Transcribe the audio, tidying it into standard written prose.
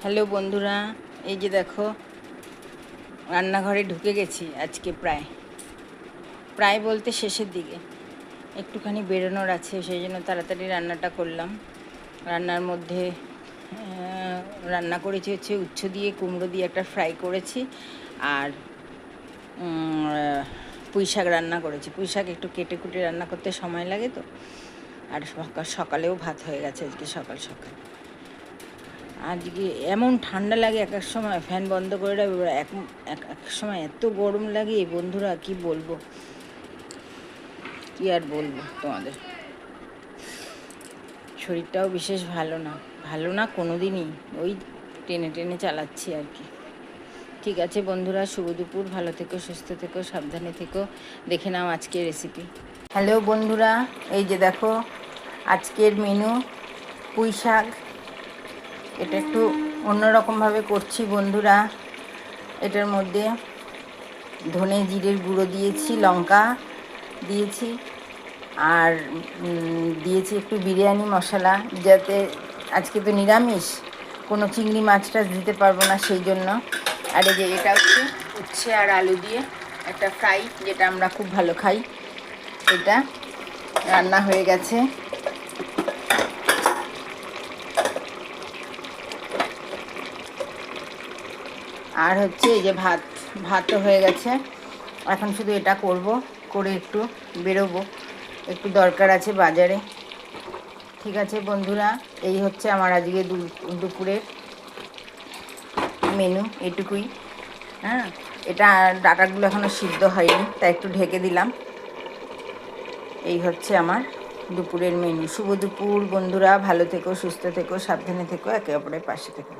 Hello বন্ধুরা, এই যে দেখো রান্নাঘরে ঢুকে গেছি আজকে প্রায় প্রায় বলতে শেষের দিকে একটুখানি বেরোনোর আছে, সেই জন্য তাড়াতাড়ি রান্নাটা করলাম। রান্নার মধ্যে রান্না করেছি হচ্ছে উচ্ছে দিয়ে কুমড়ো দিয়ে একটা ফ্রাই করেছি, আর পুঁই শাক রান্না করেছি। পুঁই শাক একটু কেটে কুটে রান্না করতে সময় লাগে তো, আর সকালেও ভাত হয়ে গেছে আজকে সকাল সকাল। আজকে এমন ঠান্ডা লাগে, এক এক সময় ফ্যান বন্ধ করে রাখবে, এক এক সময় এত গরম লাগে বন্ধুরা, কি বলবো, কি আর বলবো তোমাদের। শরীরটাও বিশেষ ভালো না কোনো দিনই, ওই টেনে টেনে চালাচ্ছি আর কি। ঠিক আছে বন্ধুরা, শুভ দুপুর, ভালো থেকো, সুস্থ থেকো, সাবধানে থেকো। দেখে নাও আজকের রেসিপি। হ্যালো বন্ধুরা, এই যে দেখো আজকের মেনু পুঁই শাক। এটা একটু অন্যরকমভাবে করছি বন্ধুরা। এটার মধ্যে ধনে জিরের গুঁড়ো দিয়েছি, লঙ্কা দিয়েছি, আর দিয়েছি একটু বিরিয়ানি মশলা, যাতে আজকে তো নিরামিষ, কোনো চিংড়ি মাছ টাছ দিতে পারবো না সেই জন্য। আর এই যে এটা হচ্ছে উচ্ছে আর আলু দিয়ে একটা ফ্রাই, যেটা আমরা খুব ভালো খাই। এটা রান্না হয়ে গেছে। আর হচ্ছে এই যে ভাতও হয়ে গেছে। এখন শুধু এটা করব, করে একটু বেরোবো, একটু দরকার আছে বাজারে। ঠিক আছে বন্ধুরা, এই হচ্ছে আমার আজকে দুপুরের মেনু, এটুকুই। হ্যাঁ, এটা ডাটাগুলো এখনও সিদ্ধ হয়নি, তাই একটু ঢেকে দিলাম। এই হচ্ছে আমার দুপুরের মেনু। শুভ দুপুর বন্ধুরা, ভালো থেকো, সুস্থ থেকো, সাবধানে থেকো, একে অপরের পাশে থেকো।